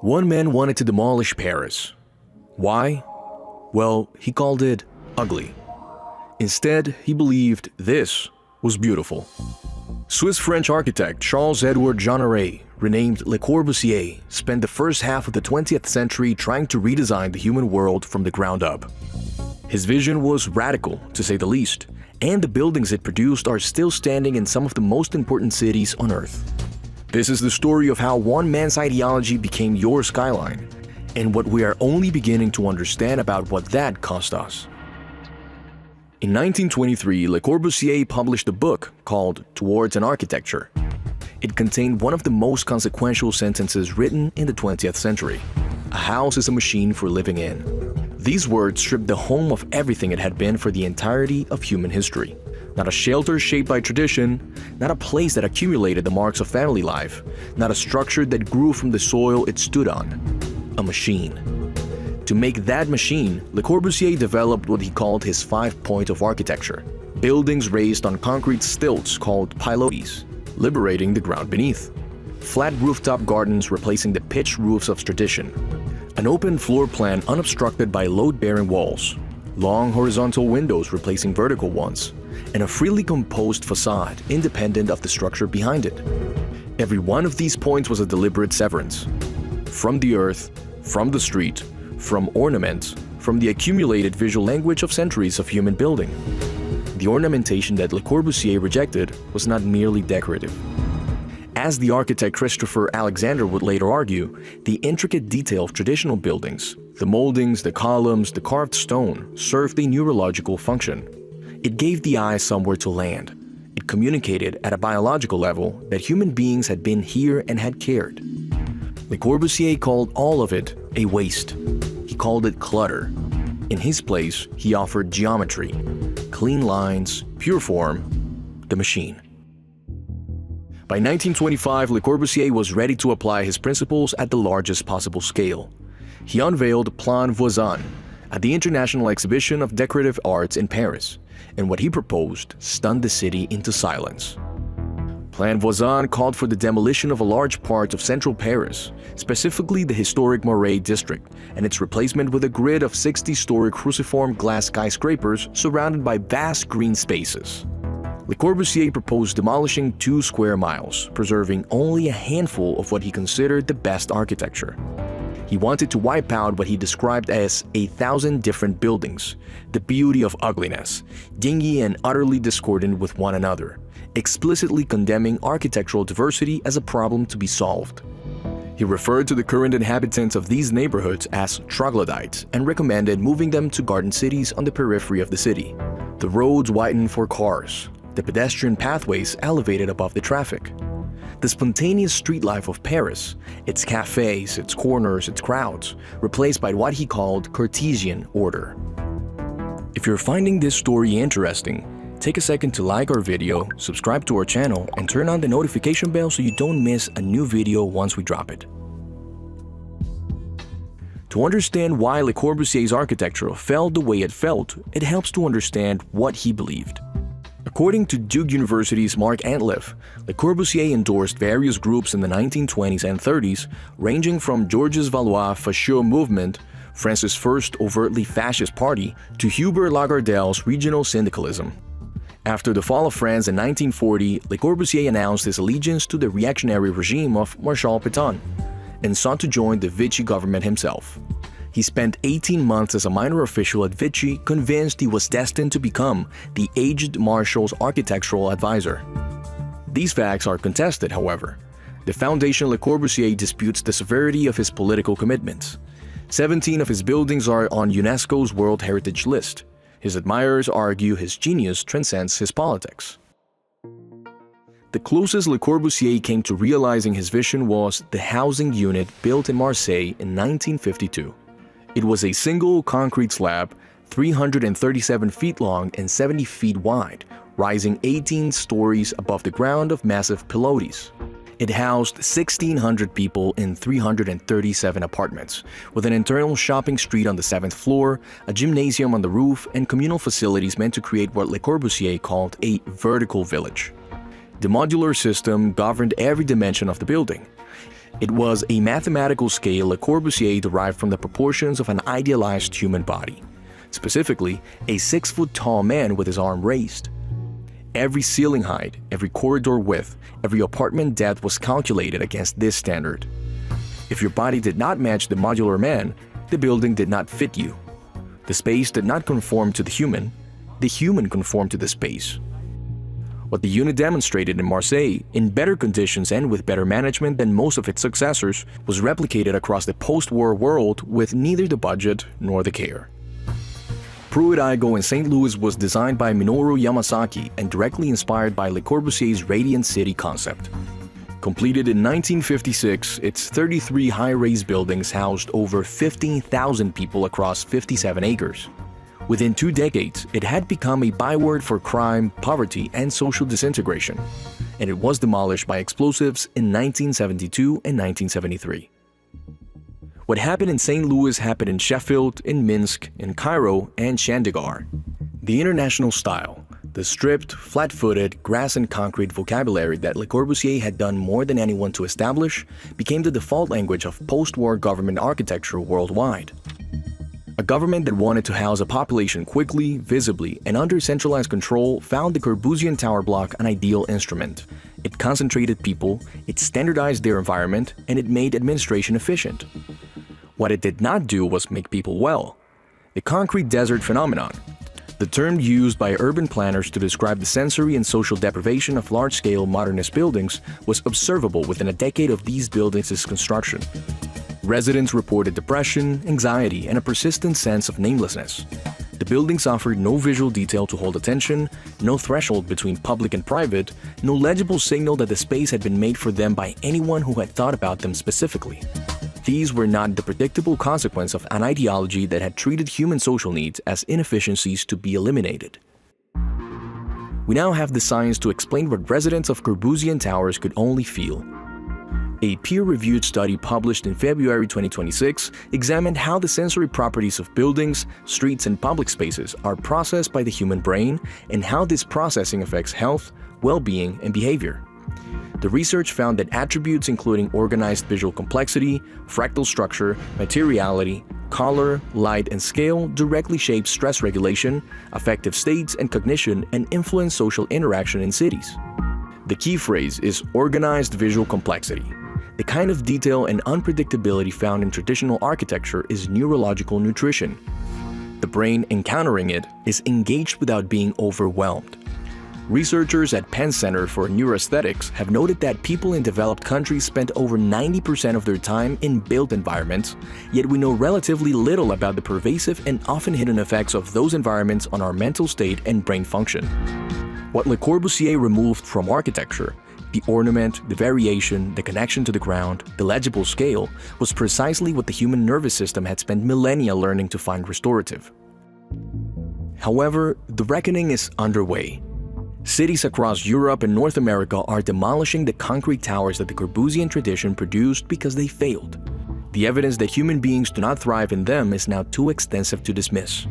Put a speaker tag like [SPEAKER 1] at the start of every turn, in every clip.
[SPEAKER 1] One man wanted to demolish Paris. Why? Well, he called it ugly. Instead, he believed this was beautiful. Swiss-French architect Charles-Édouard Jeanneret, renamed Le Corbusier, spent the first half of the 20th century trying to redesign the human world from the ground up. His vision was radical, to say the least, and the buildings it produced are still standing in some of the most important cities on Earth. This is the story of how one man's ideology became your skyline, and what we are only beginning to understand about what that cost us. In 1923, Le Corbusier published a book called Towards an Architecture. It contained one of the most consequential sentences written in the 20th century. A house is a machine for living in. These words stripped the home of everything it had been for the entirety of human history. Not a shelter shaped by tradition, not a place that accumulated the marks of family life, not a structure that grew from the soil it stood on. A machine. To make that machine, Le Corbusier developed what he called his 5-point of architecture. Buildings raised on concrete stilts called pilotis, liberating the ground beneath. Flat rooftop gardens replacing the pitched roofs of tradition. An open floor plan unobstructed by load-bearing walls. Long horizontal windows replacing vertical ones. And a freely composed facade independent of the structure behind it. Every one of these points was a deliberate severance. From the earth, from the street, from ornament, from the accumulated visual language of centuries of human building. The ornamentation that Le Corbusier rejected was not merely decorative. As the architect Christopher Alexander would later argue, the intricate detail of traditional buildings, the moldings, the columns, the carved stone, served a neurological function. It gave the eye somewhere to land. It communicated at a biological level that human beings had been here and had cared. Le Corbusier called all of it a waste. He called it clutter. In his place, he offered geometry, clean lines, pure form, the machine. By 1925, Le Corbusier was ready to apply his principles at the largest possible scale. He unveiled Plan Voisin at the International Exhibition of Decorative Arts in Paris, and what he proposed stunned the city into silence. Plan Voisin called for the demolition of a large part of central Paris, specifically the historic Marseille district, and its replacement with a grid of 60-story cruciform glass skyscrapers surrounded by vast green spaces. Le Corbusier proposed demolishing 2 square miles, preserving only a handful of what he considered the best architecture. He wanted to wipe out what he described as 1,000 different buildings, the beauty of ugliness, dingy and utterly discordant with one another, explicitly condemning architectural diversity as a problem to be solved. He referred to the current inhabitants of these neighborhoods as troglodytes and recommended moving them to garden cities on the periphery of the city. The roads widened for cars, the pedestrian pathways elevated above the traffic. The spontaneous street life of Paris, its cafes, its corners, its crowds, replaced by what he called Cartesian order. If you're finding this story interesting, take a second to like our video, subscribe to our channel, and turn on the notification bell so you don't miss a new video once we drop it. To understand why Le Corbusier's architecture felt the way it felt, it helps to understand what he believed. According to Duke University's Mark Antliff, Le Corbusier endorsed various groups in the 1920s and 30s, ranging from Georges Valois' Facheux movement, France's first overtly fascist party, to Hubert Lagardelle's regional syndicalism. After the fall of France in 1940, Le Corbusier announced his allegiance to the reactionary regime of Marshal Pétain and sought to join the Vichy government himself. He spent 18 months as a minor official at Vichy, convinced he was destined to become the aged Marshal's architectural advisor. These facts are contested, however. The Foundation Le Corbusier disputes the severity of his political commitments. 17 of his buildings are on UNESCO's World Heritage List. His admirers argue his genius transcends his politics. The closest Le Corbusier came to realizing his vision was the housing unit built in Marseille in 1952. It was a single concrete slab, 337 feet long and 70 feet wide, rising 18 stories above the ground of massive pilotis. It housed 1,600 people in 337 apartments, with an internal shopping street on the 7th floor, a gymnasium on the roof, and communal facilities meant to create what Le Corbusier called a vertical village. The modular system governed every dimension of the building. It was a mathematical scale Le Corbusier derived from the proportions of an idealized human body, specifically a 6-foot-tall man with his arm raised. Every ceiling height, every corridor width, every apartment depth was calculated against this standard. If your body did not match the modular man, the building did not fit you. The space did not conform to the human conformed to the space. What the unit demonstrated in Marseille, in better conditions and with better management than most of its successors, was replicated across the post-war world with neither the budget nor the care. Pruitt-Igoe in St. Louis was designed by Minoru Yamasaki and directly inspired by Le Corbusier's Radiant City concept. Completed in 1956, its 33 high-rise buildings housed over 15,000 people across 57 acres. Within 2 decades, it had become a byword for crime, poverty, and social disintegration, and it was demolished by explosives in 1972 and 1973. What happened in St. Louis happened in Sheffield, in Minsk, in Cairo, and Chandigarh. The international style, the stripped, flat-footed, grass and concrete vocabulary that Le Corbusier had done more than anyone to establish, became the default language of post-war government architecture worldwide. A government that wanted to house a population quickly, visibly, and under centralized control found the Corbusian tower block an ideal instrument. It concentrated people, it standardized their environment, and it made administration efficient. What it did not do was make people well. The concrete desert phenomenon, the term used by urban planners to describe the sensory and social deprivation of large-scale modernist buildings, was observable within a decade of these buildings' construction. Residents reported depression, anxiety, and a persistent sense of namelessness. The buildings offered no visual detail to hold attention, no threshold between public and private, no legible signal that the space had been made for them by anyone who had thought about them specifically. These were not the predictable consequence of an ideology that had treated human social needs as inefficiencies to be eliminated. We now have the science to explain what residents of Corbusian towers could only feel. A peer-reviewed study published in February 2026 examined how the sensory properties of buildings, streets, and public spaces are processed by the human brain and how this processing affects health, well-being, and behavior. The research found that attributes including organized visual complexity, fractal structure, materiality, color, light, and scale directly shape stress regulation, affective states, and cognition, and influence social interaction in cities. The key phrase is organized visual complexity. The kind of detail and unpredictability found in traditional architecture is neurological nutrition. The brain encountering it is engaged without being overwhelmed. Researchers at Penn Center for Neuroaesthetics have noted that people in developed countries spend over 90% of their time in built environments, yet we know relatively little about the pervasive and often hidden effects of those environments on our mental state and brain function. What Le Corbusier removed from architecture, the ornament, the variation, the connection to the ground, the legible scale, was precisely what the human nervous system had spent millennia learning to find restorative. However, the reckoning is underway. Cities across Europe and North America are demolishing the concrete towers that the Corbusian tradition produced because they failed. The evidence that human beings do not thrive in them is now too extensive to dismiss.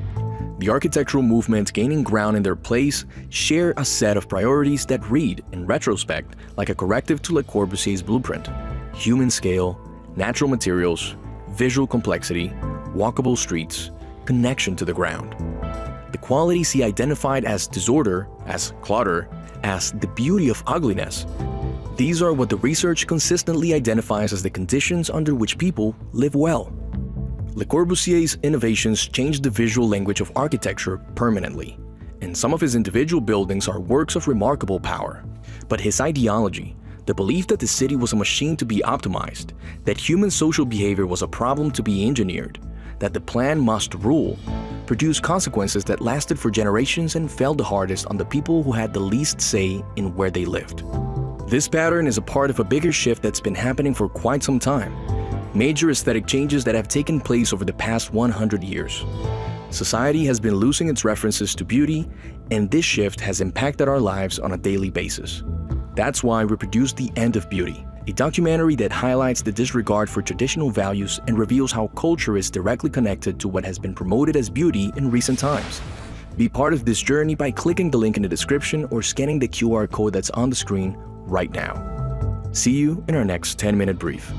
[SPEAKER 1] The architectural movements gaining ground in their place share a set of priorities that read, in retrospect, like a corrective to Le Corbusier's blueprint: human scale, natural materials, visual complexity, walkable streets, connection to the ground. The qualities he identified as disorder, as clutter, as the beauty of ugliness. These are what the research consistently identifies as the conditions under which people live well. Le Corbusier's innovations changed the visual language of architecture permanently, and some of his individual buildings are works of remarkable power. But his ideology, the belief that the city was a machine to be optimized, that human social behavior was a problem to be engineered, that the plan must rule, produced consequences that lasted for generations and fell the hardest on the people who had the least say in where they lived. This pattern is a part of a bigger shift that's been happening for quite some time. Major aesthetic changes that have taken place over the past 100 years. Society has been losing its references to beauty, and this shift has impacted our lives on a daily basis. That's why we produced The End of Beauty, a documentary that highlights the disregard for traditional values and reveals how culture is directly connected to what has been promoted as beauty in recent times. Be part of this journey by clicking the link in the description or scanning the QR code that's on the screen right now. See you in our next 10-minute brief.